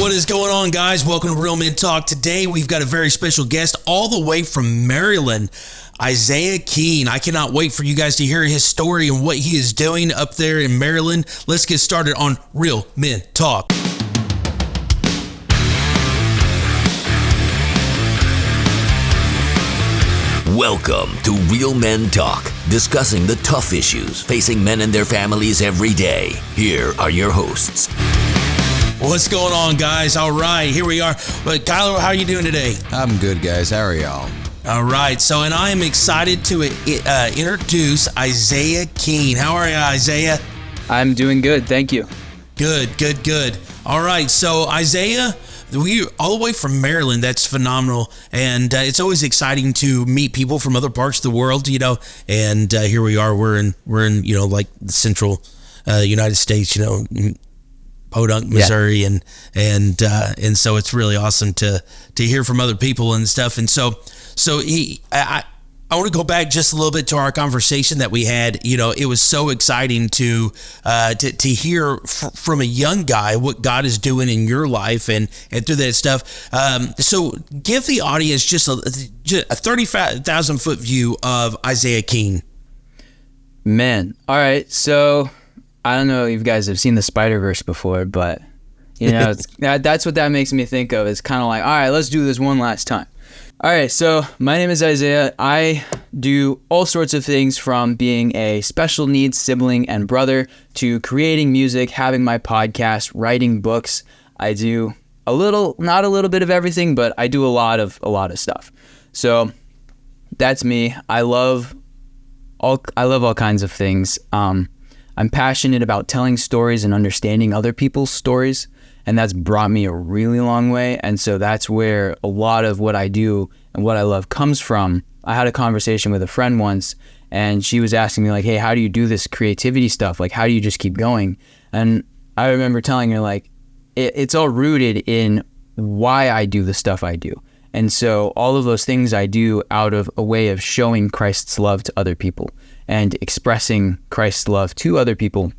What is going on, guys? Welcome to Real Men Talk. Today, we've got a very special guest all the way from Maryland, Isaiah Keene. I cannot wait for you guys to hear his story and what he is doing up there in Maryland. Let's get started on Real Men Talk. Welcome to Real Men Talk, discussing the tough issues facing men and their families every day. Here are your hosts. What's going on, guys? All right, here we are. But Kyler, how are you doing today? I'm good, guys. How are y'all? All right, so and I am excited to introduce Isaiah Keene. How are you, Isaiah? I'm doing good, thank you. Good. All right, so Isaiah, we all the way from Maryland. That's phenomenal, and it's always exciting to meet people from other parts of the world, you know. And here we are. We're in you know, like the central United States, you know, Podunk, Missouri, and so it's really awesome to hear from other people and stuff. And so I want to go back just a little bit to our conversation that we had. You know, it was so exciting to hear from a young guy what God is doing in your life and through that stuff. So give the audience just a 30,000 foot view of Isaiah Keene. Man, all right, so I don't know if you guys have seen the Spider-Verse before, but you know, that's what that makes me think of. It's kind of like, all right, let's do this one last time. All right, so my name is Isaiah. I do all sorts of things, from being a special needs sibling and brother to creating music, having my podcast, writing books. I do not a little bit of everything, but I do a lot of stuff. So that's me. I love all kinds of things. I'm passionate about telling stories and understanding other people's stories, and that's brought me a really long way. And so that's where a lot of what I do and what I love comes from. I had a conversation with a friend once, and she was asking me, like, hey, how do you do this creativity stuff? Like, how do you just keep going? And I remember telling her, like, it's all rooted in why I do the stuff I do. And so all of those things I do out of a way of showing Christ's love to other people and expressing Christ's love to other people.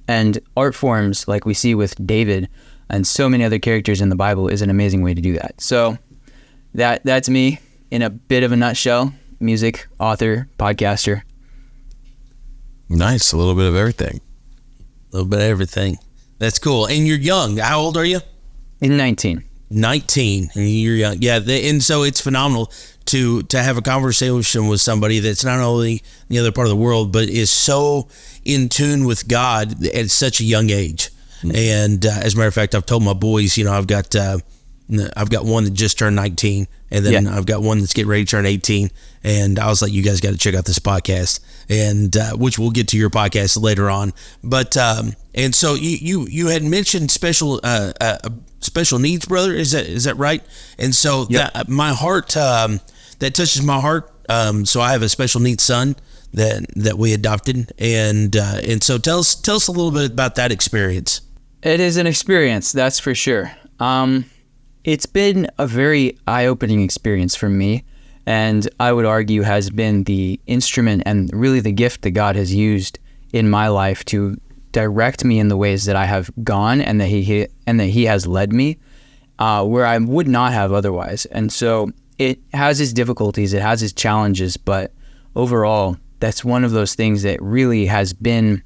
And art forms, like we see with David and so many other characters in the Bible, is an amazing way to do that. So that's me in a bit of a nutshell. Music, author, podcaster. Nice. A little bit of everything. A little bit of everything. That's cool. And you're young. How old are you? I'm 19. 19, and you're young. Yeah, and so it's phenomenal to have a conversation with somebody that's not only in the other part of the world, but is so in tune with God at such a young age. Mm-hmm. And as a matter of fact, I've told my boys, you know, I've got one that just turned 19, and then I've got one that's getting ready to turn 18. And I was like, you guys got to check out this podcast, and which we'll get to your podcast later on. But and so you had mentioned special needs, brother. Is that right? And so that my heart that touches my heart. So I have a special needs son that we adopted, and so tell us a little bit about that experience. It is an experience, that's for sure. It's been a very eye-opening experience for me, and I would argue has been the instrument and really the gift that God has used in my life to direct me in the ways that I have gone, and that he has led me where I would not have otherwise. And so it has its difficulties, it has its challenges, but overall, that's one of those things that really has been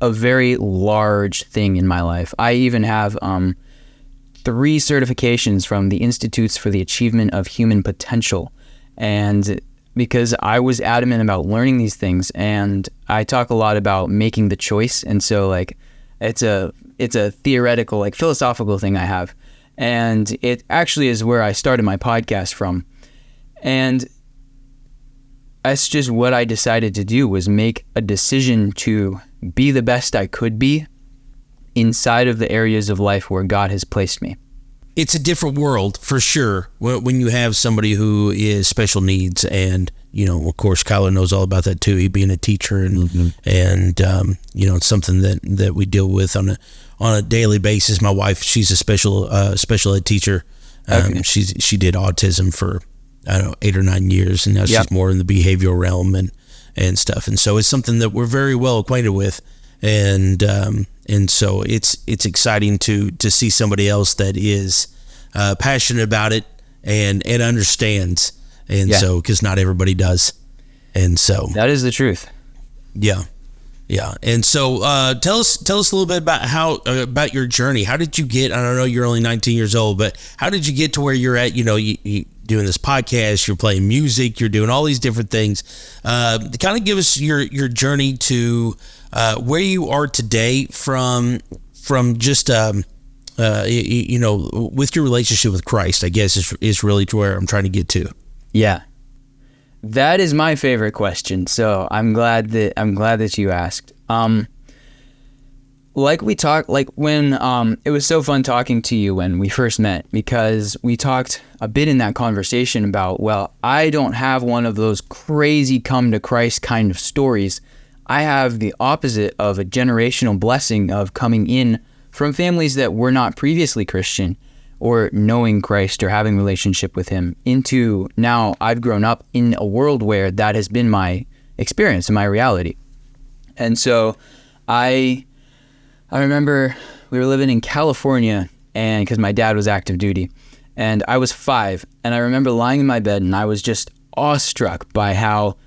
a very large thing in my life. I even have 3 certifications from the Institutes for the Achievement of Human Potential, and because I was adamant about learning these things, and I talk a lot about making the choice, and so like it's a theoretical, like philosophical thing I have, and it actually is where I started my podcast from, and that's just what I decided to do, was make a decision to be the best I could be inside of the areas of life where God has placed me. It's a different world for sure when you have somebody who is special needs, and you know, of course, Kyler knows all about that too. He being a teacher, and you know, it's something that we deal with on a daily basis. My wife, she's a special ed teacher. Okay. She did autism for, I don't know, 8 or 9 years, and now she's more in the behavioral realm and stuff. And so it's something that we're very well acquainted with. and so it's exciting to see somebody else that is passionate about it and understands, and so because not everybody does, and so that is the truth. Yeah. And so tell us a little bit about about your journey. How did you get, I don't know, you're only 19 years old, but how did you get to where you're at? You know, you doing this podcast, you're playing music, you're doing all these different things. Kind of give us your journey to where you are today from just you know, with your relationship with Christ, I guess is really to where I'm trying to get to. Yeah. That is my favorite question. So I'm glad that you asked. Like we talked, like when it was so fun talking to you when we first met, because we talked a bit in that conversation about, well, I don't have one of those crazy come to Christ kind of stories. I have the opposite of a generational blessing of coming in from families that were not previously Christian or knowing Christ or having a relationship with him, into now I've grown up in a world where that has been my experience and my reality. And so I remember we were living in California, and because my dad was active duty, and I was 5, and I remember lying in my bed and I was just awestruck by how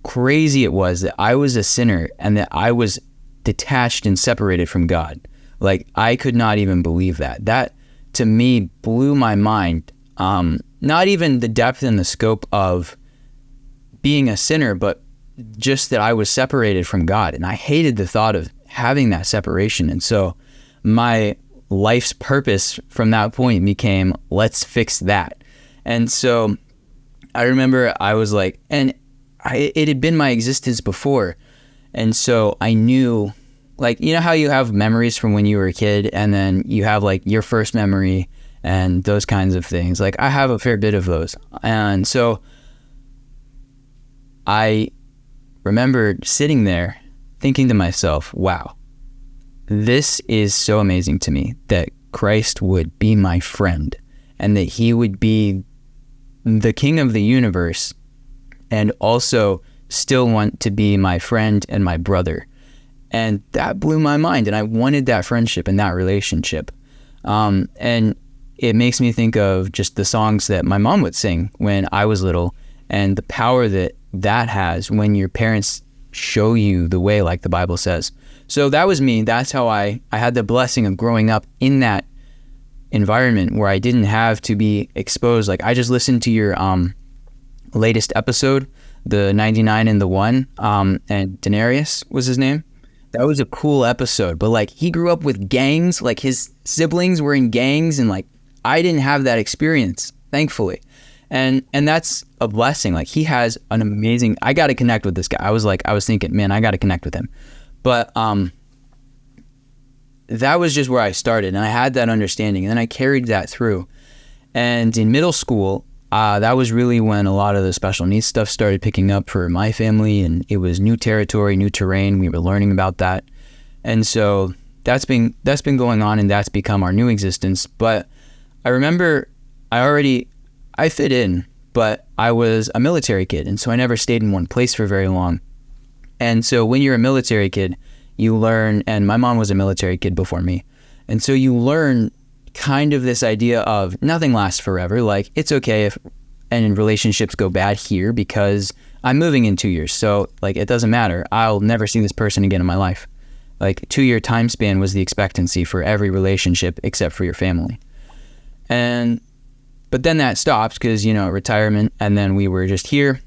crazy it was that I was a sinner and that I was detached and separated from God. Like, I could not even believe that. That to me blew my mind. Not even the depth and the scope of being a sinner, but just that I was separated from God. And I hated the thought of having that separation. And so my life's purpose from that point became, let's fix that. And so I remember I was like, and it had been my existence before. And so I knew, like, you know how you have memories from when you were a kid, and then you have like your first memory and those kinds of things. Like, I have a fair bit of those. And so I remembered sitting there thinking to myself, wow, this is so amazing to me that Christ would be my friend and that he would be the king of the universe and also still want to be my friend and my brother. And that blew my mind, and I wanted that friendship and that relationship. And it makes me think of just the songs that my mom would sing when I was little, and the power that has when your parents show you the way, like the Bible says. So that was me. That's how I had the blessing of growing up in that environment where I didn't have to be exposed. Like, I just listened to your latest episode, the 99 and the 1, and Denarius was his name. That was a cool episode, but like, he grew up with gangs, like his siblings were in gangs, and like, I didn't have that experience, thankfully. And that's a blessing. Like, he has an amazing, I got to connect with this guy. I was thinking, man, I got to connect with him. But that was just where I started, and I had that understanding, and then I carried that through. And in middle school, that was really when a lot of the special needs stuff started picking up for my family, and it was new territory, new terrain. We were learning about that. And so that's been going on, and that's become our new existence. But I remember I fit in, but I was a military kid, and so I never stayed in one place for very long. And so when you're a military kid, you learn, and my mom was a military kid before me, and so you learn kind of this idea of nothing lasts forever. Like, it's okay if and relationships go bad here because I'm moving in 2 years. So like, it doesn't matter. I'll never see this person again in my life. Like, 2-year time span was the expectancy for every relationship except for your family. But then that stopped because, retirement, and then we were just here.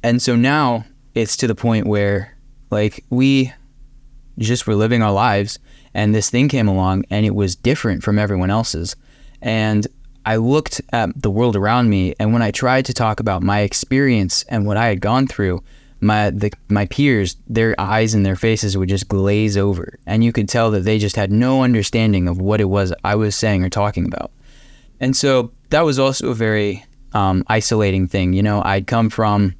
And so now it's to the point where like, we just were living our lives, and this thing came along, and it was different from everyone else's. And I looked at the world around me, and when I tried to talk about my experience and what I had gone through, my peers, their eyes and their faces would just glaze over, and you could tell that they just had no understanding of what it was I was saying or talking about. And so that was also a very isolating thing. I'd come from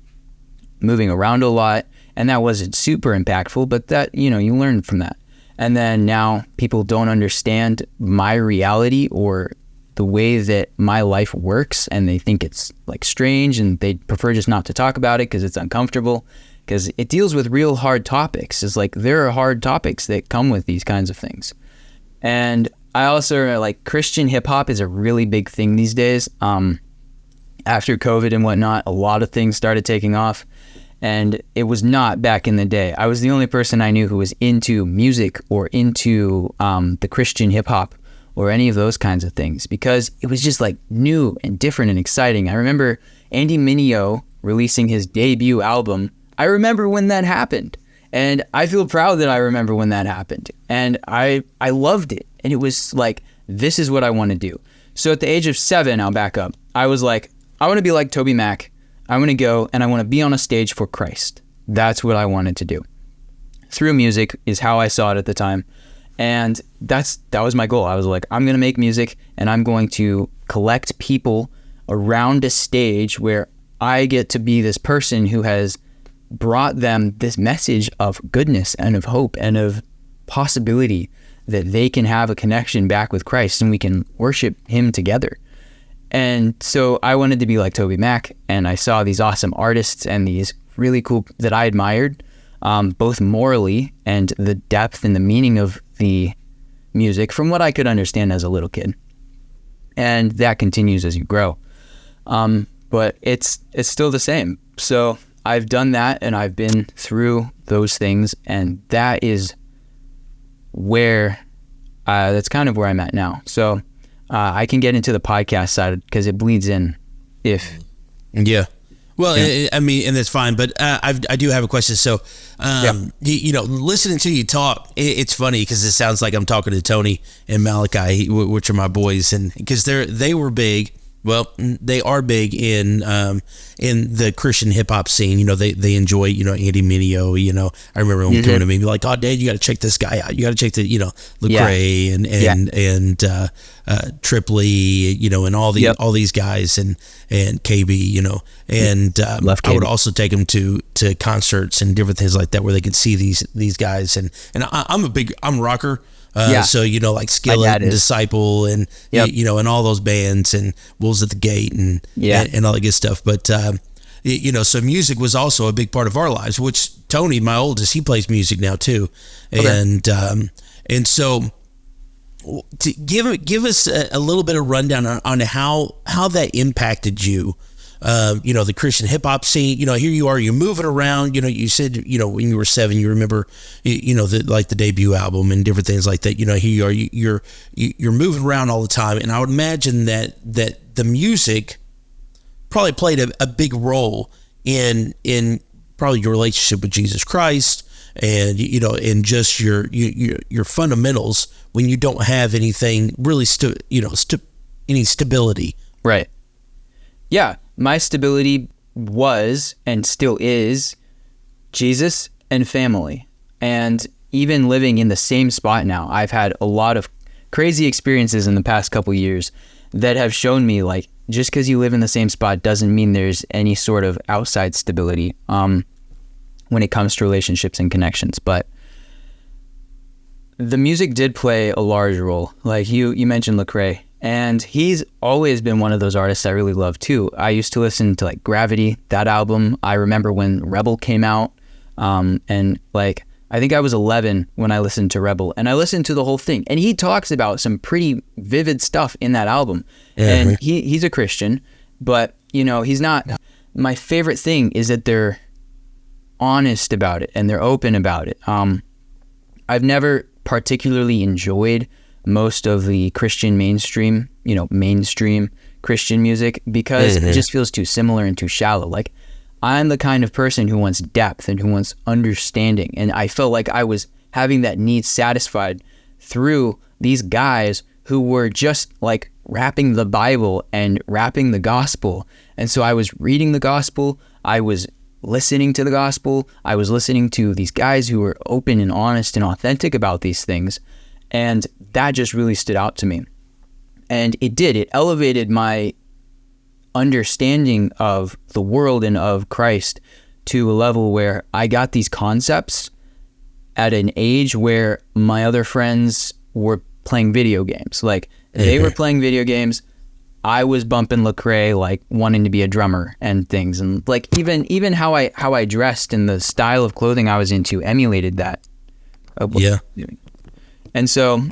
moving around a lot, and that wasn't super impactful, but that, you learn from that. And then now people don't understand my reality or the way that my life works, and they think it's like strange, and they prefer just not to talk about it because it's uncomfortable. because it deals with real hard topics. It's like there are hard topics that come with these kinds of things. And I also like Christian hip hop is a really big thing these days. After COVID and whatnot, a lot of things started taking off, and it was not back in the day. I was the only person I knew who was into music or into the Christian hip hop or any of those kinds of things, because it was just like new and different and exciting. I remember Andy Mineo releasing his debut album. I remember when that happened, and I feel proud that I remember when that happened, and I loved it, and it was like, this is what I want to do. So at the age of 7, I'll back up, I was like, I want to be like Toby Mac. I want to go and I want to be on a stage for Christ. That's what I wanted to do. Through music is how I saw it at the time. And that was my goal. I was like, I'm going to make music and I'm going to collect people around a stage where I get to be this person who has brought them this message of goodness and of hope and of possibility that they can have a connection back with Christ and we can worship him together. And so I wanted to be like Toby Mac, and I saw these awesome artists and these really cool that I admired, both morally and the depth and the meaning of the music from what I could understand as a little kid. And that continues as you grow. But it's still the same. So I've done that and I've been through those things, and that is where, that's kind of where I'm at now. So I can get into the podcast side because it bleeds in. Yeah. Well, yeah. I mean, and that's fine, but I do have a question. So, listening to you talk, it's funny because it sounds like I'm talking to Tony and Malachi, which are my boys, and because they were big. Well, they are big in the Christian hip hop scene. You know, they enjoy, Andy Mineo. I remember when coming to me, be like, "Oh, Dad, you got to check this guy out. You got to check the, Lecrae and Tripoli, and all these guys and KB, and I would also take them to concerts and different things like that where they could see these guys and I'm a rocker. So like Skillet and Disciple and and all those bands and Wolves at the Gate and all that good stuff. But so music was also a big part of our lives. Which Tony, my oldest, he plays music now too, and so to give us a little bit of rundown on how that impacted you. The Christian hip hop scene, here you are, you're moving around, you said, when you were 7, you remember, the debut album and different things like that, here you are, you're moving around all the time. And I would imagine that the music probably played a big role in probably your relationship with Jesus Christ and, and just your fundamentals when you don't have anything really, any stability. Right. Yeah. My stability was and still is Jesus and family. And even living in the same spot now, I've had a lot of crazy experiences in the past couple years that have shown me like just because you live in the same spot doesn't mean there's any sort of outside stability when it comes to relationships and connections. But the music did play a large role. Like you mentioned Lecrae. And he's always been one of those artists I really love too. I used to listen to like Gravity, that album. I remember when Rebel came out. And like, I think I was 11 when I listened to Rebel, and I listened to the whole thing. And he talks about some pretty vivid stuff in that album. And he's a Christian, but he's not. My favorite thing is that they're honest about it and they're open about it. I've never particularly enjoyed most of the Christian mainstream Christian music because it just feels too similar and too shallow. Like I'm the kind of person who wants depth and who wants understanding. And I felt like I was having that need satisfied through these guys who were just like rapping the Bible and rapping the gospel. And so I was reading the gospel. I was listening to the gospel. I was listening to these guys who were open and honest and authentic about these things. And that just really stood out to me. And it elevated my understanding of the world and of Christ to a level where I got these concepts at an age where my other friends were playing video games. Like they were playing video games. I was bumping Lecrae, like wanting to be a drummer and things, and like even how I dressed and the style of clothing I was into emulated that. Yeah. And so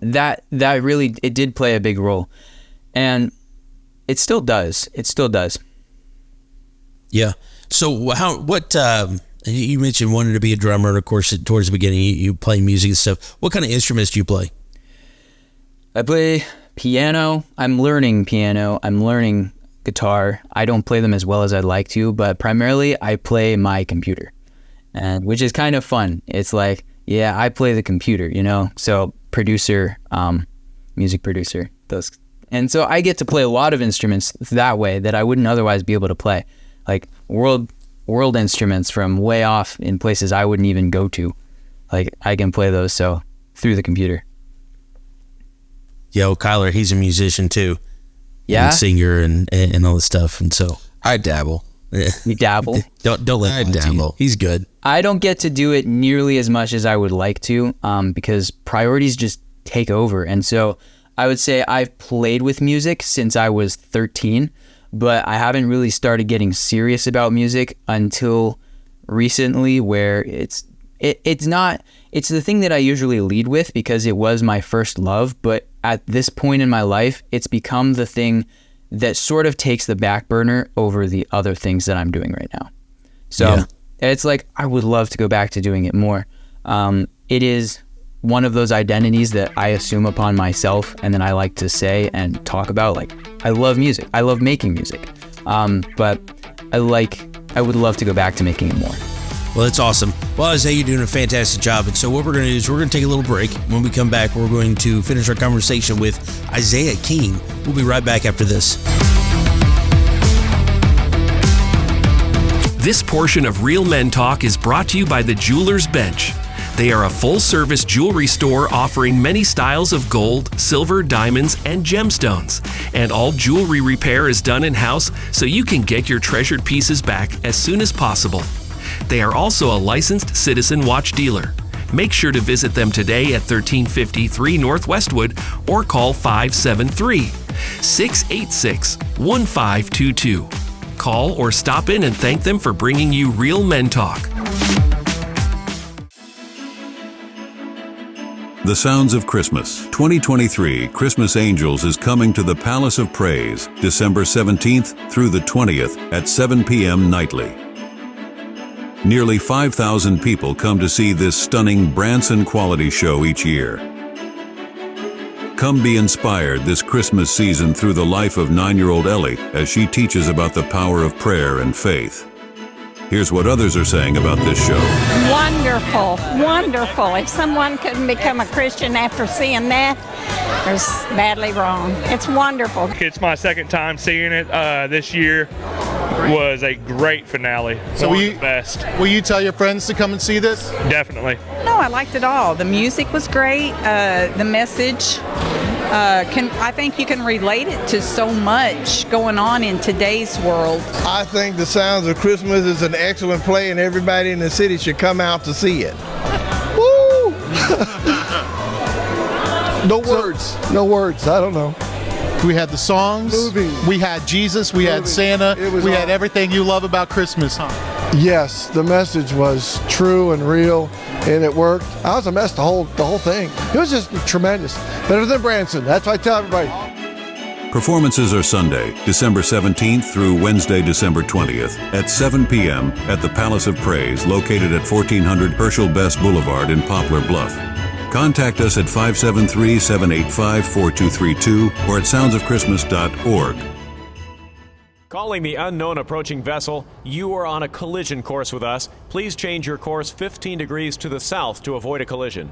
that really, it did play a big role, and it still does. It still does. Yeah. So what you mentioned wanting to be a drummer, and of course towards the beginning you play music and stuff. What kind of instruments do you play? I play piano. I'm learning piano. I'm learning guitar. I don't play them as well as I'd like to, but primarily I play my computer, and which is kind of fun. It's like, yeah, I play the computer, you know? So producer, music producer, those. And so I get to play a lot of instruments that way that I wouldn't otherwise be able to play. Like world instruments from way off in places I wouldn't even go to. Like I can play those through the computer. Yeah, well, Kyler, he's a musician too. Yeah, and singer and all this stuff, and so I dabble. you dabble. Don't let I him to you. dabble. He's good. I don't get to do it nearly as much as I would like to, because priorities just take over. And so I would say I've played with music since I was 13, but I haven't really started getting serious about music until recently, where it's the thing that I usually lead with because it was my first love, but at this point in my life, it's become the thing that sort of takes the back burner over the other things that I'm doing right now. So it's like, I would love to go back to doing it more. It is one of those identities that I assume upon myself, and then I like to say and talk about, like, I love music. I love making music. But I would love to go back to making it more. Well, that's awesome. Well, Isaiah, you're doing a fantastic job. And so what we're going to do is we're going to take a little break. When we come back, we're going to finish our conversation with Isaiah Keene. We'll be right back after this. This portion of Real Men Talk is brought to you by the Jeweler's Bench. They are a full-service jewelry store offering many styles of gold, silver, diamonds, and gemstones. And all jewelry repair is done in-house so you can get your treasured pieces back as soon as possible. They are also a licensed Citizen Watch dealer. Make sure to visit them today at 1353 North Westwood or call 573-686-1522. Call or stop in and thank them for bringing you Real Men Talk. The Sounds of Christmas 2023 Christmas Angels is coming to the Palace of Praise December 17th through the 20th at 7 p.m. nightly. Nearly 5,000 people come to see this stunning Branson quality show each year. Come be inspired this Christmas season through the life of 9-year-old Ellie as she teaches about the power of prayer and faith. Here's what others are saying about this show. Wonderful, wonderful. If someone couldn't become a Christian after seeing that, there's badly wrong. It's wonderful. It's my second time seeing it. This year was a great finale. So One of the best. will you tell your friends to come and see this? Definitely. No, I liked it all. The music was great. The message. I think you can relate it to so much going on in today's world. I think The Sounds of Christmas is an excellent play, and everybody in the city should come out to see it. Woo! No words. I don't know. We had the songs, we had Jesus, we had Santa, we had everything you love about Christmas, huh? Yes, the message was true and real, and it worked. I was a mess the whole thing. It was just tremendous. Better than Branson. That's what I tell everybody. Performances are Sunday, December 17th through Wednesday, December 20th at 7 p.m. at the Palace of Praise located at 1400 Herschel Best Boulevard in Poplar Bluff. Contact us at 573-785-4232 or at soundsofchristmas.org. Calling the unknown approaching vessel, you are on a collision course with us. Please change your course 15 degrees to the south to avoid a collision.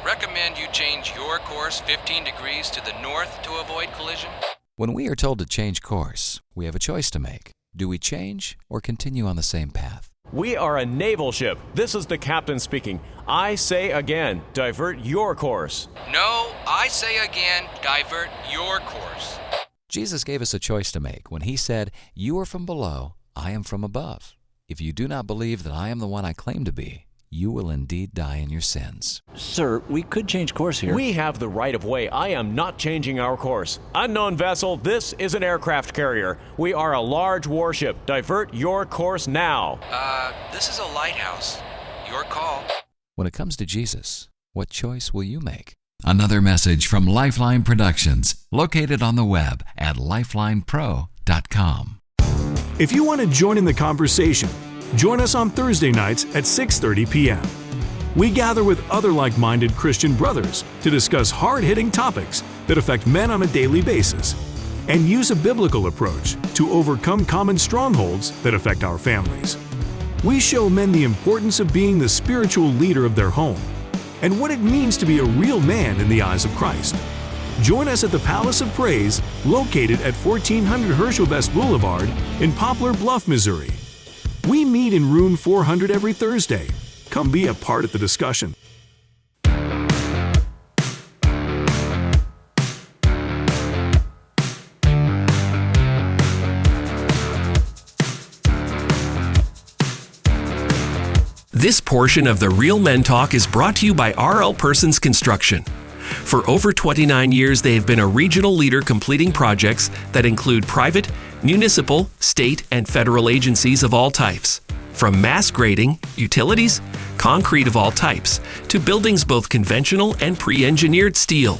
Recommend you change your course 15 degrees to the north to avoid collision. When we are told to change course, we have a choice to make. Do we change or continue on the same path? We are a naval ship. This is the captain speaking. I say again, divert your course. No, I say again, divert your course. Jesus gave us a choice to make when he said, "You are from below, I am from above. If you do not believe that I am the one I claim to be, you will indeed die in your sins. Sir, we could change course here. We have the right of way. I am not changing our course. Unknown vessel, this is an aircraft carrier. We are a large warship. Divert your course now. This is a lighthouse. Your call. When it comes to Jesus, what choice will you make? Another message from Lifeline Productions, located on the web at lifelinepro.com. If you want to join in the conversation, join us on Thursday nights at 6:30 p.m. We gather with other like-minded Christian brothers to discuss hard-hitting topics that affect men on a daily basis and use a biblical approach to overcome common strongholds that affect our families. We show men the importance of being the spiritual leader of their home and what it means to be a real man in the eyes of Christ. Join us at the Palace of Praise, located at 1400 Herschel Best Boulevard in Poplar Bluff, Missouri. We meet in room 400 every Thursday. Come be a part of the discussion. This portion of the Real Men Talk is brought to you by R.L. Persons Construction. For over 29 years, they have been a regional leader completing projects that include private, municipal, state, and federal agencies of all types. From mass grading, utilities, concrete of all types, to buildings both conventional and pre-engineered steel.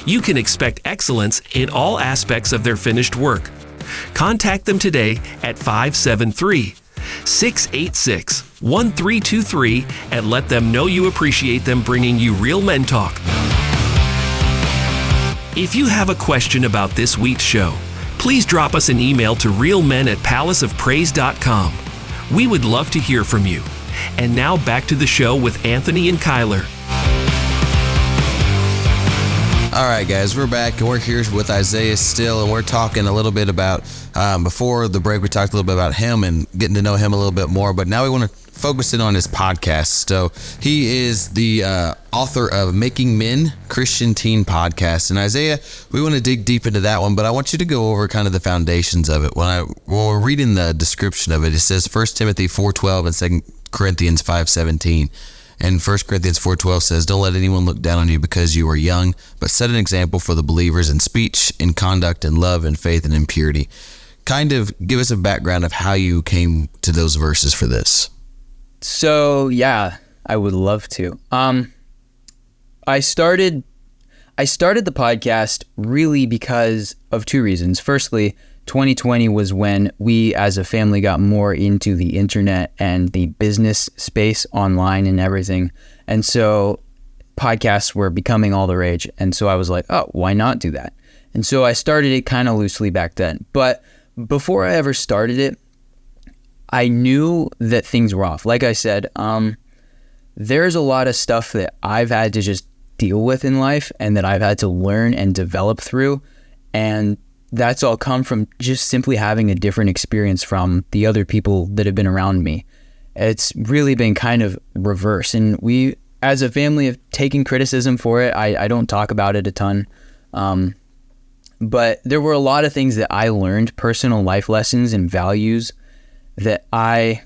You can expect excellence in all aspects of their finished work. Contact them today at 573-686-1323 and let them know you appreciate them bringing you Real Men Talk. If you have a question about this week's show, please drop us an email to realmen@palaceofpraise.com. We would love to hear from you. And now back to the show with Anthony and Kyler. All right, guys, we're back, and we're here with Isaiah still, and we're talking a little bit about, before the break, we talked a little bit about him and getting to know him a little bit more, but now we want to focus in on his podcast. So he is the author of Making Men, Christian Teen Podcast. And Isaiah, we want to dig deep into that one, but I want you to go over kind of the foundations of it. When we're reading the description of it, it says 1 Timothy 4:12 and 2 Corinthians 5:17. And 1 Corinthians 4:12 says, "Don't let anyone look down on you because you are young, but set an example for the believers in speech, in conduct, in love, in faith, and in purity." Kind of give us a background of how you came to those verses for this. So, yeah, I would love to. I started the podcast really because of two reasons. Firstly, 2020 was when we as a family got more into the internet and the business space online and everything. And so podcasts were becoming all the rage. And so I was like, oh, why not do that? And so I started it kind of loosely back then. But before I ever started it, I knew that things were off. Like I said, there's a lot of stuff that I've had to just deal with in life and that I've had to learn and develop through. And that's all come from just simply having a different experience from the other people that have been around me. It's really been kind of reverse. And we, as a family, have taken criticism for it. I don't talk about it a ton. But there were a lot of things that I learned, personal life lessons and values that I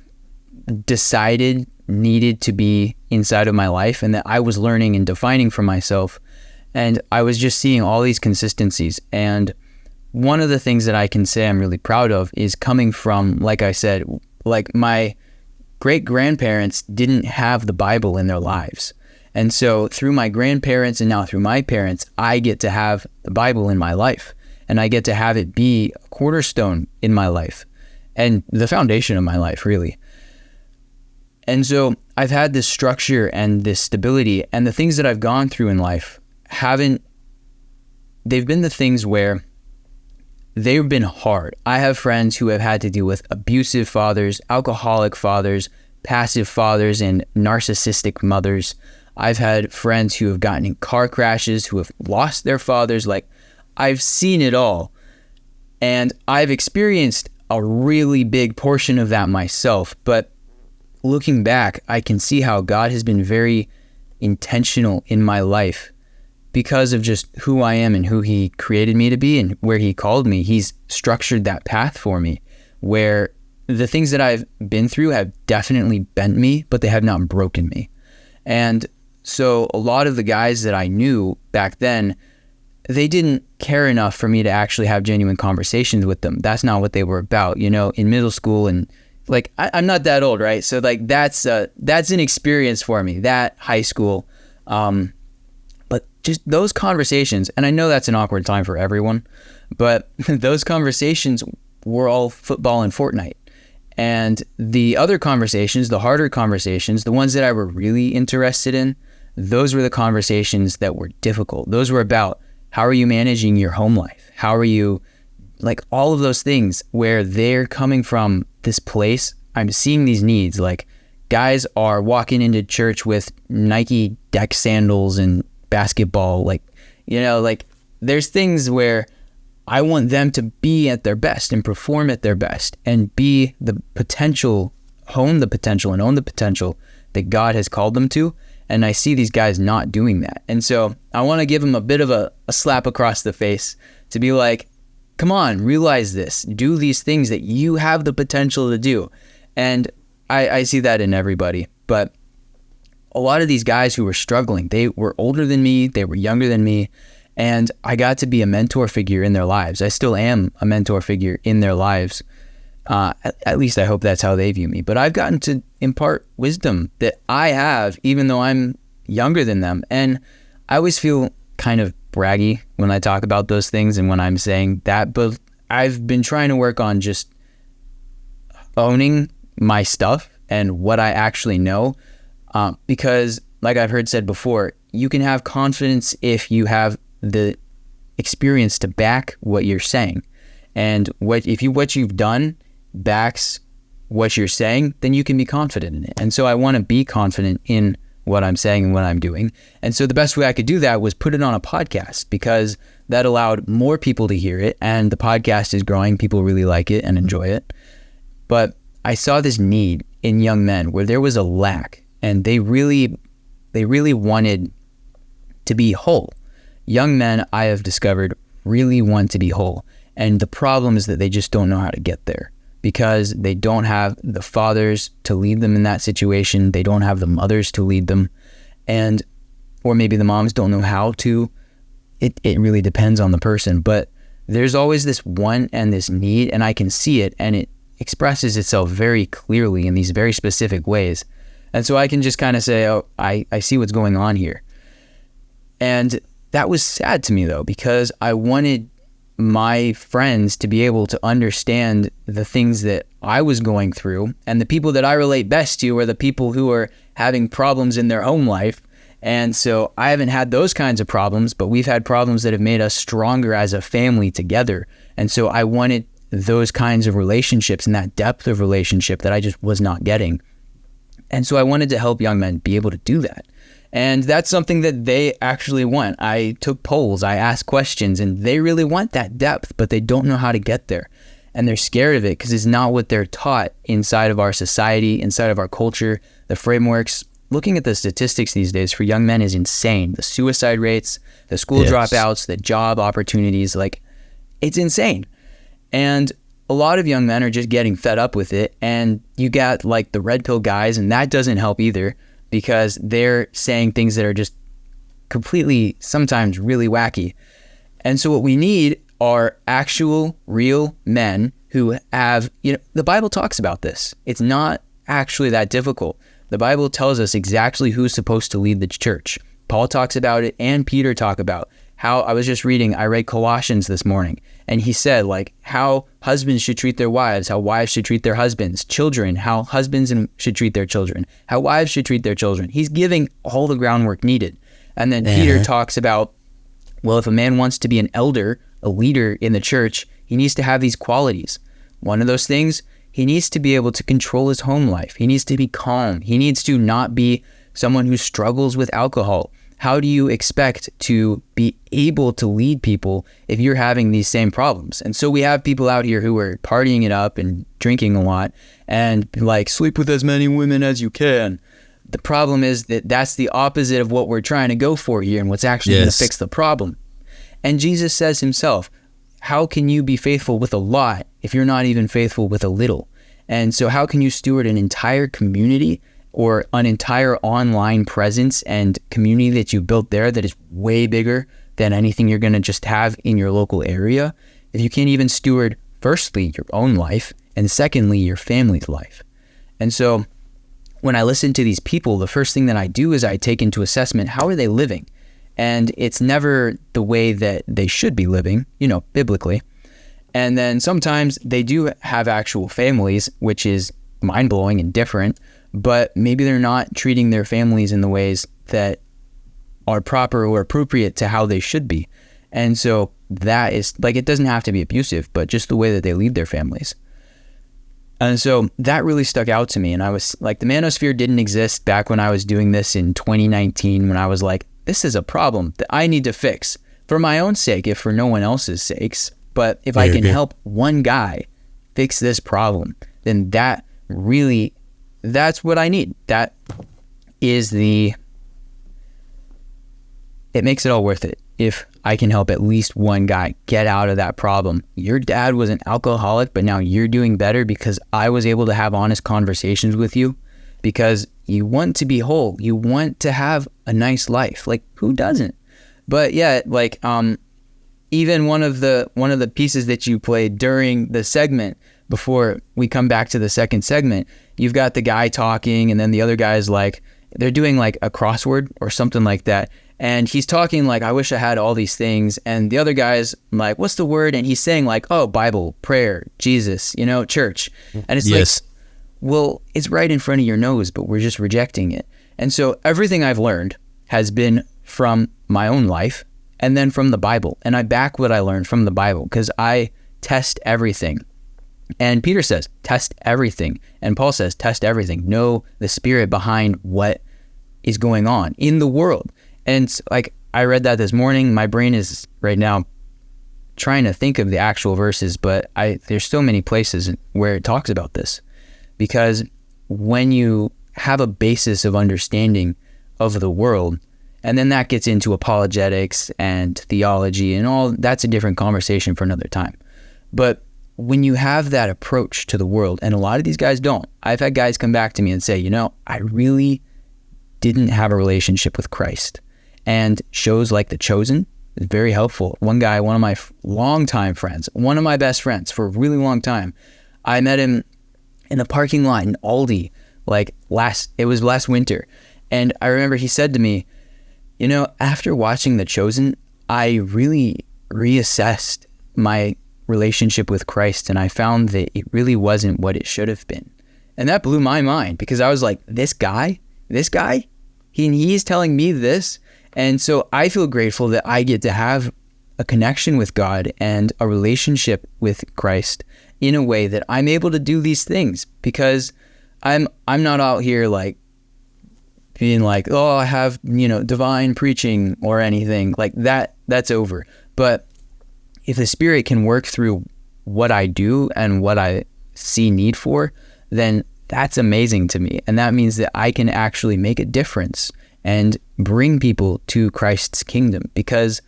decided needed to be inside of my life and that I was learning and defining for myself. And I was just seeing all these consistencies. And one of the things that I can say I'm really proud of is coming from, like I said, like my great-grandparents didn't have the Bible in their lives. And so through my grandparents and now through my parents, I get to have the Bible in my life. And I get to have it be a cornerstone in my life and the foundation of my life, really. And so I've had this structure and this stability, and the things that I've gone through in life they've been the things where they've been hard. I have friends who have had to deal with abusive fathers, alcoholic fathers, passive fathers, and narcissistic mothers. I've had friends who have gotten in car crashes, who have lost their fathers. Like, I've seen it all. And I've experienced a really big portion of that myself. But looking back, I can see how God has been very intentional in my life because of just who I am and who He created me to be and where He called me. He's structured that path for me where the things that I've been through have definitely bent me, but they have not broken me. And so a lot of the guys that I knew back then, they didn't care enough for me to actually have genuine conversations with them. That's not what they were about, you know, in middle school. And like, I'm not that old, right? So like, that's an experience for me, that high school. But just those conversations, and I know that's an awkward time for everyone, but those conversations were all football and Fortnite. And the other conversations, the harder conversations, the ones that I were really interested in, those were the conversations that were difficult. Those were about, how are you managing your home life? How are you, like all of those things where they're coming from this place. I'm seeing these needs, like guys are walking into church with Nike deck sandals and basketball. Like, you know, like there's things where I want them to be at their best and perform at their best and be the potential, hone the potential and own the potential that God has called them to. And I see these guys not doing that. And so I want to give them a bit of a slap across the face to be like, come on, realize this, do these things that you have the potential to do. And I see that in everybody. But a lot of these guys who were struggling, they were older than me, they were younger than me, and I got to be a mentor figure in their lives. I still am a mentor figure in their lives. At least I hope that's how they view me. But I've gotten to impart wisdom that I have, even though I'm younger than them. And I always feel kind of braggy when I talk about those things and when I'm saying that. But I've been trying to work on just owning my stuff and what I actually know. Because like I've heard said before, you can have confidence if you have the experience to back what you're saying. And what you've done backs what you're saying, then you can be confident in it. And so I want to be confident in what I'm saying and what I'm doing. And so the best way I could do that was put it on a podcast, because that allowed more people to hear it, and the podcast is growing. People really like it and enjoy it. But I saw this need in young men where there was a lack, and they really wanted to be whole. Young men, I have discovered, really want to be whole. And the problem is that they just don't know how to get there, because they don't have the fathers to lead them in that situation. They don't have the mothers to lead them. Or maybe the moms don't know how to. It really depends on the person. But there's always this want and this need, and I can see it, and it expresses itself very clearly in these very specific ways. And so I can just kind of say, oh, I see what's going on here. And that was sad to me, though, because I wanted my friends to be able to understand the things that I was going through, and the people that I relate best to are the people who are having problems in their home life. And so I haven't had those kinds of problems, but we've had problems that have made us stronger as a family together. And so I wanted those kinds of relationships and that depth of relationship that I just was not getting. And so I wanted to help young men be able to do that. And that's something that they actually want. I took polls, I asked questions, and they really want that depth, but they don't know how to get there. And they're scared of it because it's not what they're taught inside of our society, inside of our culture, the frameworks. Looking at the statistics these days for young men is insane. The suicide rates, the school dropouts, the job opportunities, like, it's insane. And a lot of young men are just getting fed up with it. And you got like the red pill guys, and that doesn't help either, because they're saying things that are just completely, sometimes really wacky. And so what we need are actual, real men who have, the Bible talks about this. It's not actually that difficult. The Bible tells us exactly who's supposed to lead the church. Paul talks about it, and Peter talk about how, I read Colossians this morning, and he said like how husbands should treat their wives, how wives should treat their husbands, children, how husbands should treat their children, how wives should treat their children. He's giving all the groundwork needed. And then Peter talks about, well, if a man wants to be an elder, a leader in the church, he needs to have these qualities. One of those things, he needs to be able to control his home life. He needs to be calm. He needs to not be someone who struggles with alcohol. How do you expect to be able to lead people if you're having these same problems? And so we have people out here who are partying it up and drinking a lot and like, sleep with as many women as you can. The problem is that that's the opposite of what we're trying to go for here and what's actually going to fix the problem. And Jesus says himself, how can you be faithful with a lot if you're not even faithful with a little? And so how can you steward an entire community or an entire online presence and community that you built there that is way bigger than anything you're going to just have in your local area if you can't even steward, firstly, your own life, and secondly, your family's life? And so when I listen to these people, the first thing that I do is I take into assessment, how are they living? And it's never the way that they should be living, biblically. And then sometimes they do have actual families, which is mind-blowing and different, but maybe they're not treating their families in the ways that are proper or appropriate to how they should be. And so that is, it doesn't have to be abusive, but just the way that they lead their families. And so that really stuck out to me. And I was like, the manosphere didn't exist back when I was doing this in 2019, when I was like, this is a problem that I need to fix for my own sake, if for no one else's sakes. But if I can help one guy fix this problem, then that's what I need. That is it makes it all worth it. If I can help at least one guy get out of that problem. Your dad was an alcoholic, but now you're doing better because I was able to have honest conversations with you, because you want to be whole. You want to have a nice life. Who doesn't? But yeah, even one of the pieces that you played during the segment, before we come back to the second segment, you've got the guy talking, and then the other guy's they're doing a crossword or something like that. And he's talking I wish I had all these things. And the other guy's like, what's the word? And he's saying oh, Bible, prayer, Jesus, church. And it's well, it's right in front of your nose, but we're just rejecting it. And so everything I've learned has been from my own life and then from the Bible. And I back what I learned from the Bible because I test everything. And Peter says, test everything. And Paul says, test everything. Know the spirit behind what is going on in the world. And I read that this morning. My brain is right now trying to think of the actual verses, but there's so many places where it talks about this. Because when you have a basis of understanding of the world, and then that gets into apologetics and theology and all, that's a different conversation for another time. But when you have that approach to the world, and a lot of these guys don't. I've had guys come back to me and say, I really didn't have a relationship with Christ. And shows like The Chosen is very helpful. One guy, one of my longtime friends, one of my best friends for a really long time, I met him in the parking lot in Aldi, it was last winter. And I remember he said to me, after watching The Chosen, I really reassessed my relationship with Christ, and I found that it really wasn't what it should have been. And that blew my mind, because I was like, this guy, he's telling me this. And so I feel grateful that I get to have a connection with God and a relationship with Christ in a way that I'm able to do these things, because I'm not out here being oh, I have, divine preaching or anything like that. That's over. But if the Spirit can work through what I do and what I see need for, then that's amazing to me. And that means that I can actually make a difference and bring people to Christ's kingdom, because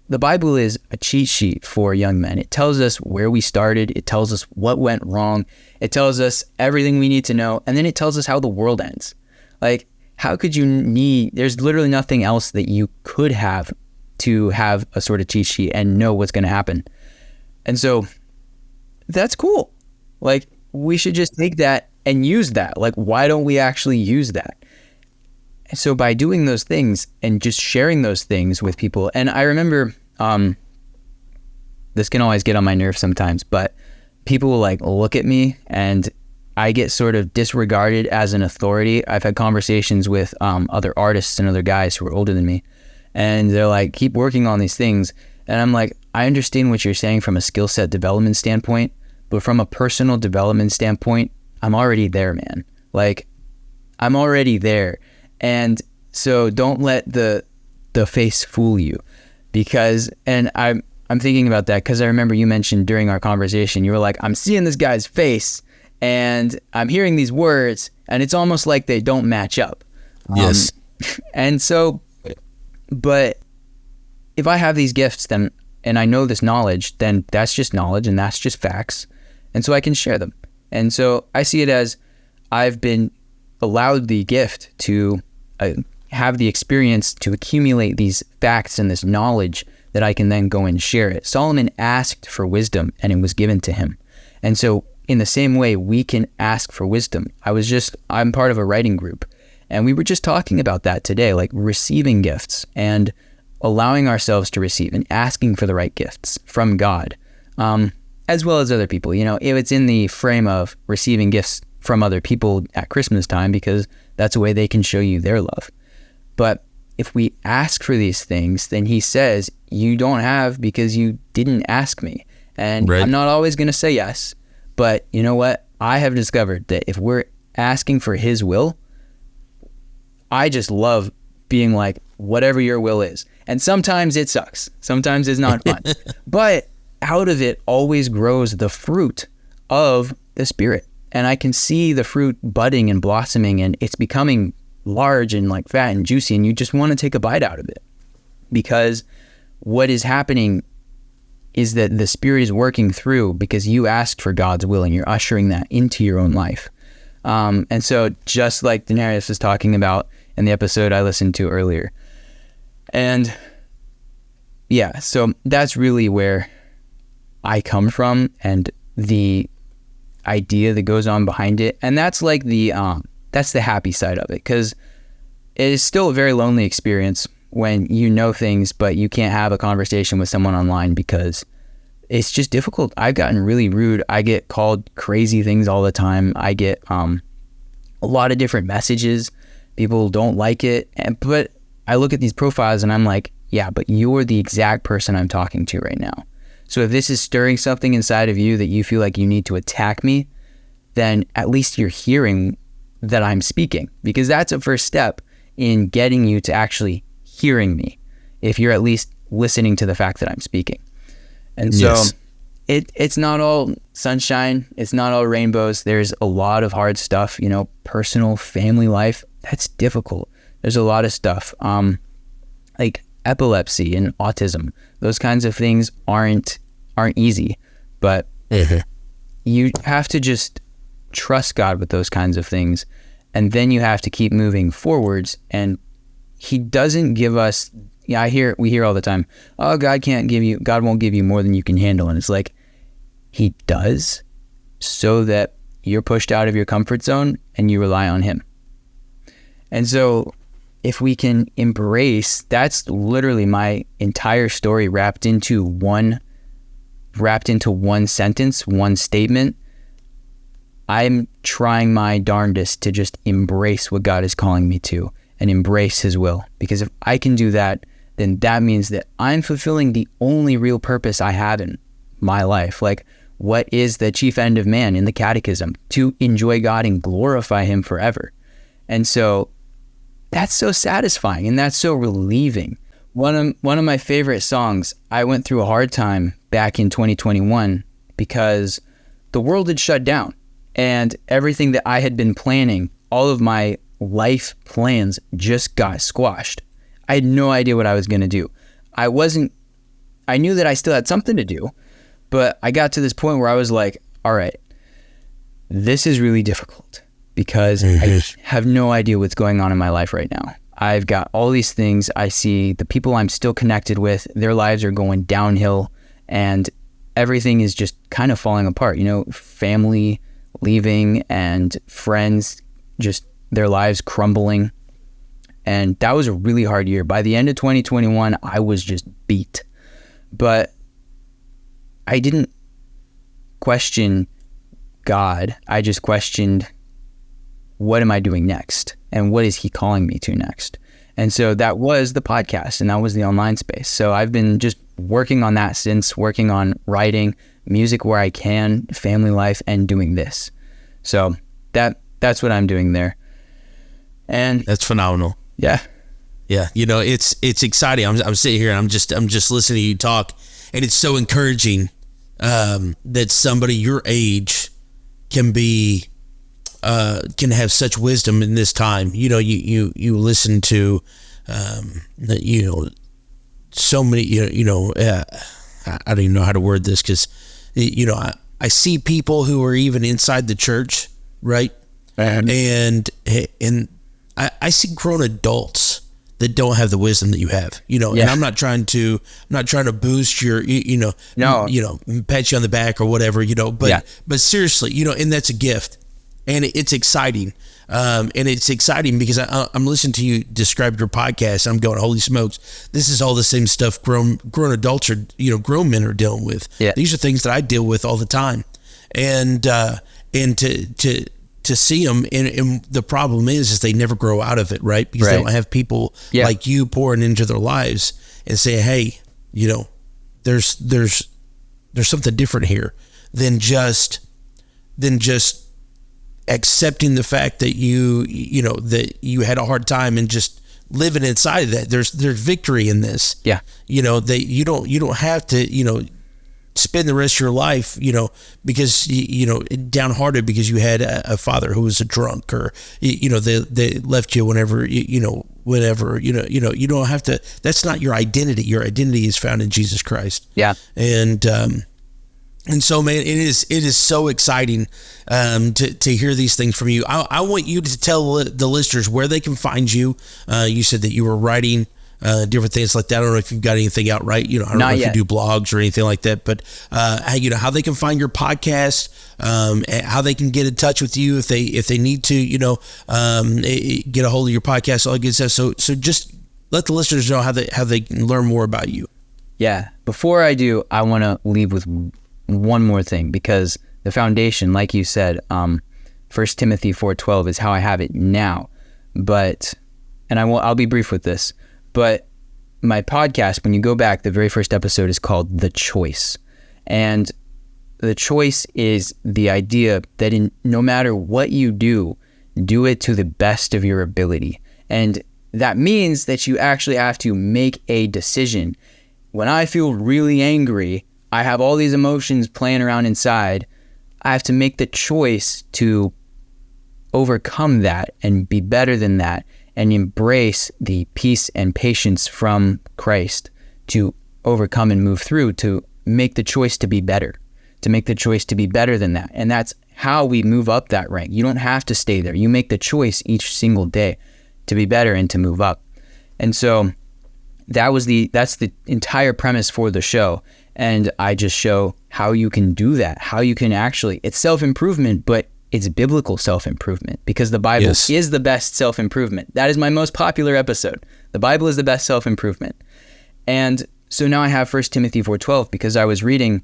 the Bible is a cheat sheet for young men. It tells us where we started. It tells us what went wrong. It tells us everything we need to know. And then it tells us how the world ends. How could there's literally nothing else that you could have to have a sort of cheat sheet and know what's going to happen. And so that's cool. We should just take that and use that. Why don't we actually use that? So by doing those things and just sharing those things with people, and I remember, this can always get on my nerves sometimes, but people will look at me and I get sort of disregarded as an authority. I've had conversations with other artists and other guys who are older than me, and they're keep working on these things. And I'm I understand what you're saying from a skill set development standpoint, but from a personal development standpoint, I'm already there, man. I'm already there. And so don't let the face fool you, because, and I'm thinking about that because I remember you mentioned during our conversation, you were I'm seeing this guy's face and I'm hearing these words and it's almost like they don't match up. Yes. And so, but if I have these gifts and I know this knowledge, then that's just knowledge and that's just facts. And so I can share them. And so I see it as I've been allowed the gift to have the experience to accumulate these facts and this knowledge that I can then go and share it. Solomon asked for wisdom and it was given to him. And so in the same way, we can ask for wisdom. I'm part of a writing group, and we were just talking about that today, like receiving gifts and allowing ourselves to receive and asking for the right gifts from God, as well as other people. It's in the frame of receiving gifts from other people at Christmas time because that's a way they can show you their love. But if we ask for these things, then he says, you don't have because you didn't ask me. And right. I'm not always going to say yes, but you know what? I have discovered that if we're asking for his will, I just love being like, whatever your will is. And sometimes it sucks. Sometimes it's not fun. But out of it always grows the fruit of the Spirit. And I can see the fruit budding and blossoming, and it's becoming large and like fat and juicy, and you just want to take a bite out of it. Because what is happening is that the Spirit is working through because you asked for God's will and you're ushering that into your own life. And so just like Daenerys was talking about in the episode I listened to earlier. And yeah, so that's really where I come from and the idea that goes on behind it. And that's like that's the happy side of it, because it is still a very lonely experience when you know things, but you can't have a conversation with someone online because it's just difficult. I've gotten really rude. I get called crazy things all the time. I get a lot of different messages. People don't like it. But I look at these profiles and I'm like, yeah, but you're the exact person I'm talking to right now. So if this is stirring something inside of you that you feel like you need to attack me, then at least you're hearing that I'm speaking, because that's a first step in getting you to actually hearing me, if you're at least listening to the fact that I'm speaking. And so yes. It's not all sunshine. It's not all rainbows. There's a lot of hard stuff, personal, family life. That's difficult. There's a lot of stuff, like epilepsy and autism. Those kinds of things aren't easy, but you have to just trust God with those kinds of things. And then you have to keep moving forwards. And he doesn't give us, we hear all the time, oh, God won't give you more than you can handle. And it's like, he does, so that you're pushed out of your comfort zone and you rely on him. And so if we can embrace, that's literally my entire story wrapped into one sentence, one statement. I'm trying my darndest to just embrace what God is calling me to and embrace his will. Because if I can do that, then that means that I'm fulfilling the only real purpose I have in my life. Like, what is the chief end of man in the catechism? To enjoy God and glorify him forever. And so that's so satisfying and that's so relieving. One of my favorite songs, I went through a hard time back in 2021 because the world had shut down and everything that I had been planning, all of my life plans just got squashed. I had no idea what I was going to do. I knew that I still had something to do, but I got to this point where I was like, all right, this is really difficult because I have no idea what's going on in my life right now. I've got all these things. I see the people I'm still connected with, their lives are going downhill and everything is just kind of falling apart. Family leaving and friends, just their lives crumbling. And that was a really hard year. By the end of 2021, I was just beat. But I didn't question God. I just questioned, what am I doing next? And what is he calling me to next? And so that was the podcast and that was the online space. So I've been just working on that since, working on writing, music where I can, family life, and doing this. So that's what I'm doing there. And that's phenomenal. Yeah. Yeah. It's exciting. I'm sitting here and I'm just listening to you talk, and it's so encouraging that somebody your age can have such wisdom in this time. You listen to so many, I don't even know how to word this because I see people who are even inside the church, right? And I see grown adults that don't have the wisdom that you have, and I'm not trying to boost your, pat you on the back or whatever, but seriously, and that's a gift, and it's exciting. And it's exciting because I'm listening to you describe your podcast. And I'm going, holy smokes, this is all the same stuff grown adults are, grown men are dealing with. Yeah. These are things that I deal with all the time. And to see them, and the problem is they never grow out of it, right? Because they don't have people like you pouring into their lives and saying, hey, there's something different here than just accepting the fact that that you had a hard time and just living inside of that. There's victory in this. Yeah. That you don't have to, spend the rest of your life, because, downhearted because you had a father who was a drunk, or, they left you whenever, whenever, you don't have to, that's not your identity. Your identity is found in Jesus Christ. Yeah. And so, man, it is so exciting to hear these things from you. I want you to tell the listeners where they can find you. You said that you were writing different things like that. I don't know if you've got anything out, right? I don't know if you do blogs or anything like that, but how they can find your podcast, how they can get in touch with you if they need to, get a hold of your podcast, all that good stuff. So just let the listeners know how they can learn more about you. Yeah. Before I do, I want to leave with one more thing, because the foundation, like you said, 1 Timothy 4:12 is how I have it now. I'll be brief with this, but my podcast, when you go back, the very first episode is called The Choice. And the choice is the idea that no matter what you do it to the best of your ability. And that means that you actually have to make a decision. When I feel really angry, I have all these emotions playing around inside. I have to make the choice to overcome that and be better than that, and embrace the peace and patience from Christ to overcome and move through, to make the choice to be better, than that. And that's how we move up that rank. You don't have to stay there. You make the choice each single day to be better and to move up. And so that's the entire premise for the show. And I just show how you can do that, how you can actually, it's self-improvement, but it's biblical self-improvement, because the Bible is the best self-improvement. That is my most popular episode. The Bible is the best self-improvement. And so now I have 1 Timothy 4:12, because I was reading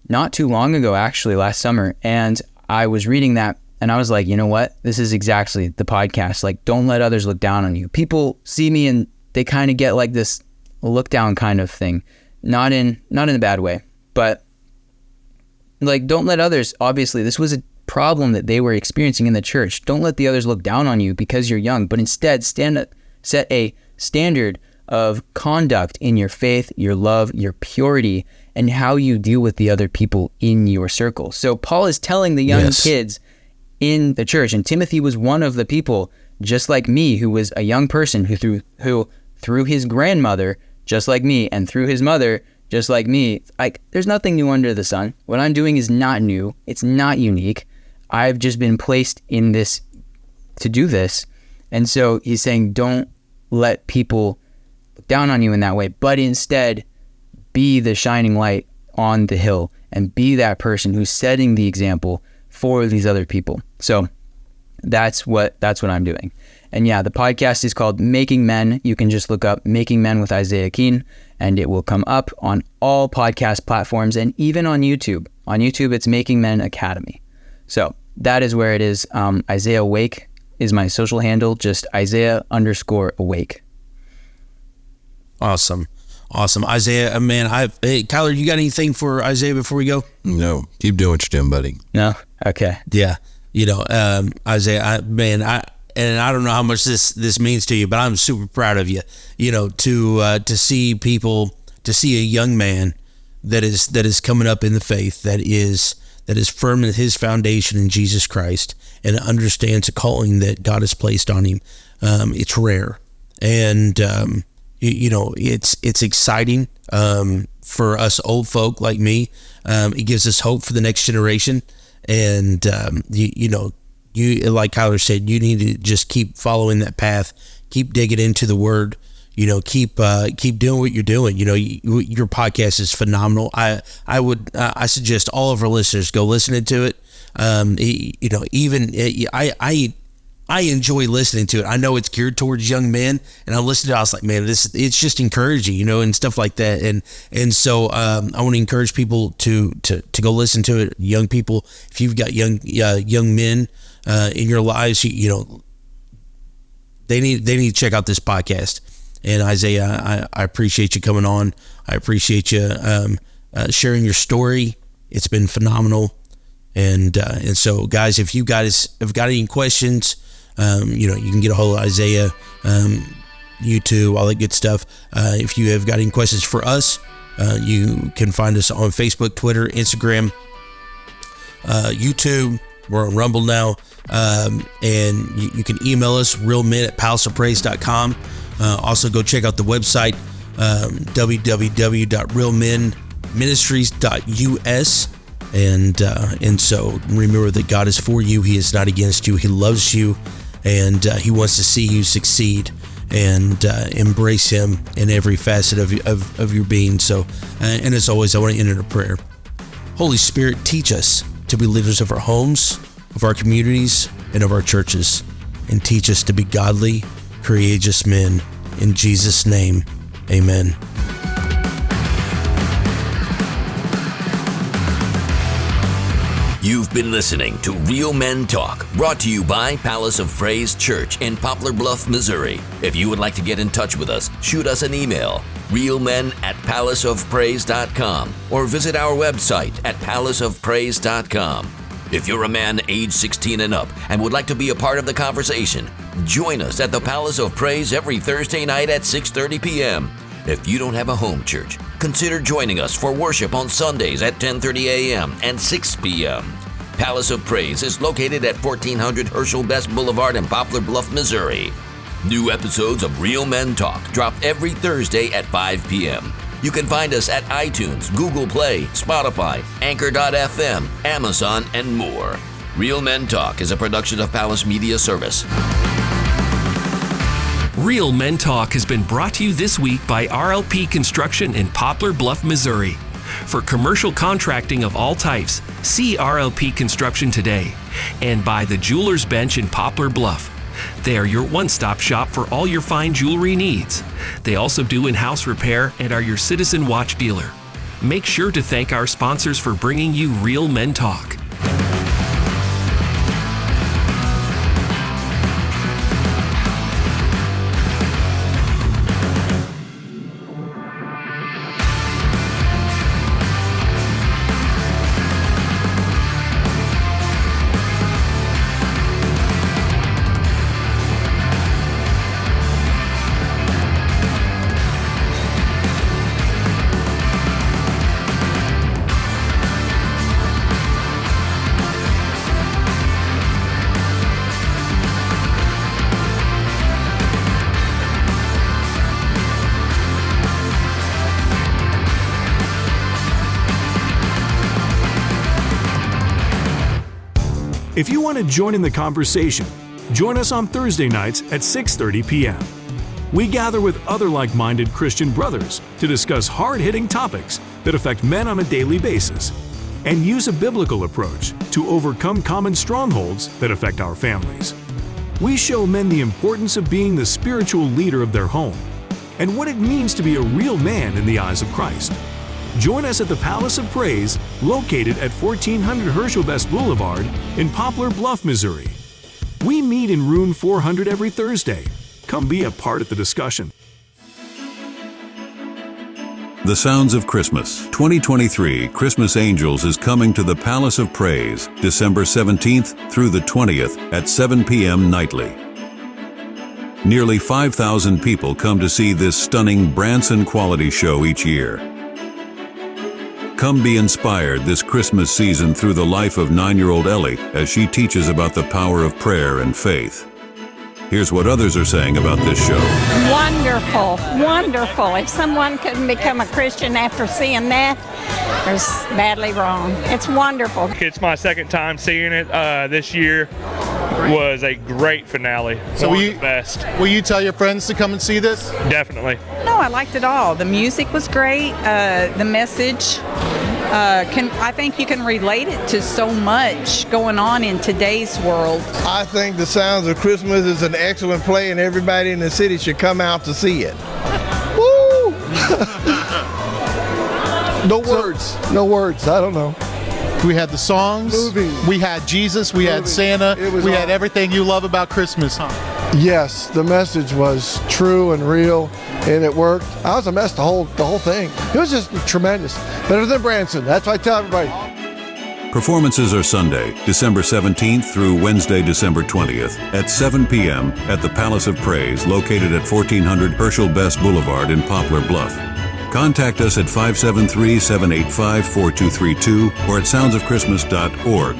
not too long ago, actually last summer, and I was reading that and I was like, you know what? This is exactly the podcast. Like, don't let others look down on you. People see me and they kind of get like this look down kind of thing. Not in a bad way, but like, don't let others, obviously this was a problem that they were experiencing in the church. Don't let the others look down on you because you're young, but instead set a standard of conduct in your faith, your love, your purity, and how you deal with the other people in your circle. So Paul is telling the young kids in the church, and Timothy was one of the people, just like me, who was a young person who through his grandmother, just like me, and through his mother, just like me, like, there's nothing new under the sun. What I'm doing is not new. It's not unique. I've just been placed in this to do this. And so he's saying, don't let people look down on you in that way, but instead be the shining light on the hill and be that person who's setting the example for these other people. So that's what I'm doing. And yeah, the podcast is called Making Men. You can just look up Making Men with Isaiah Keene, and it will come up on all podcast platforms and even on YouTube. On YouTube, it's Making Men Academy. So that is where it is. Isaiah Awake is my social handle, just Isaiah_Awake. Awesome. Isaiah, man, hey, Kyler, you got anything for Isaiah before we go? No. Keep doing what you're doing, buddy. No? Okay. Yeah. Isaiah, I don't know how much this means to you, but I'm super proud of you, to see a young man that is coming up in the faith, that is firm in his foundation in Jesus Christ, and understands a calling that God has placed on him. It's rare. And, it's exciting, for us old folk like me. It gives us hope for the next generation. And, you like Kyler said, you need to just keep following that path, keep digging into the word, keep doing what you're doing. Your podcast is phenomenal. I suggest all of our listeners go listening to it. I enjoy listening to it. I know it's geared towards young men, and I listened to it. I was like, man, it's just encouraging, and stuff like that. And so I want to encourage people to go listen to it. Young people, if you've got young men in your lives, they need to check out this podcast. And Isaiah, I appreciate you coming on. I appreciate you sharing your story. It's been phenomenal. And so, guys, if you guys have got any questions, you can get a hold of Isaiah, YouTube, all that good stuff. If you have got any questions for us, you can find us on Facebook, Twitter, Instagram, YouTube. We're on Rumble now. And you can email us, realmen@palaceofpraise.com. Also, go check out the website, www.realmenministries.us. And so remember that God is for you. He is not against you. He loves you, and he wants to see you succeed, and embrace him in every facet of your being. So, and as always, I want to end in a prayer. Holy Spirit, teach us to be leaders of our homes, of our communities, and of our churches, and teach us to be godly, courageous men. In Jesus' name, amen. You've been listening to Real Men Talk, brought to you by Palace of Praise Church in Poplar Bluff, Missouri. If you would like to get in touch with us, shoot us an email, realmen@palaceofpraise.com, or visit our website at palaceofpraise.com. If you're a man age 16 and up and would like to be a part of the conversation, join us at the Palace of Praise every Thursday night at 6:30 p.m. If you don't have a home church, consider joining us for worship on Sundays at 10:30 a.m. and 6 p.m. Palace of Praise is located at 1400 Herschel Best Boulevard in Poplar Bluff, Missouri. New episodes of Real Men Talk drop every Thursday at 5 p.m. You can find us at iTunes, Google Play, Spotify, Anchor.fm, Amazon, and more. Real Men Talk is a production of Palace Media Service. Real Men Talk has been brought to you this week by RLP Construction in Poplar Bluff, Missouri. For commercial contracting of all types, see RLP Construction today. And by the Jeweler's Bench in Poplar Bluff. They are your one-stop shop for all your fine jewelry needs. They also do in-house repair and are your Citizen Watch dealer. Make sure to thank our sponsors for bringing you Real Men Talk. If you want to join in the conversation, join us on Thursday nights at 6:30 p.m. We gather with other like-minded Christian brothers to discuss hard-hitting topics that affect men on a daily basis and use a biblical approach to overcome common strongholds that affect our families. We show men the importance of being the spiritual leader of their home and what it means to be a real man in the eyes of Christ. Join us at the Palace of Praise, located at 1400 Herschel Best Boulevard in Poplar Bluff, Missouri. We meet in room 400 every Thursday. Come be a part of the discussion. The Sounds of Christmas 2023 Christmas Angels is coming to the Palace of Praise December 17th through the 20th at 7 p.m. nightly. Nearly 5,000 people come to see this stunning Branson quality show each year. Come be inspired this Christmas season through the life of 9-year-old Ellie as she teaches about the power of prayer and faith. Here's what others are saying about this show. Wonderful, wonderful. If someone couldn't become a Christian after seeing that, there's badly wrong. It's wonderful. It's my second time seeing it. This year was a great finale. So One of the best. Will you tell your friends to come and see this? Definitely. No, I liked it all. The music was great. The message. I think you can relate it to so much going on in today's world. I think The Sounds of Christmas is an excellent play, and everybody in the city should come out to see it. Woo! No words. I don't know. We had the songs. We had Jesus. We had Santa. We had everything you love about Christmas, huh? Yes, the message was true and real, and it worked. I was a mess the whole thing. It was just tremendous. Better than Branson. That's what I tell everybody. Performances are Sunday, December 17th through Wednesday, December 20th at 7 p.m. at the Palace of Praise, located at 1400 Herschel Best Boulevard in Poplar Bluff. Contact us at 573-785-4232 or at soundsofchristmas.org.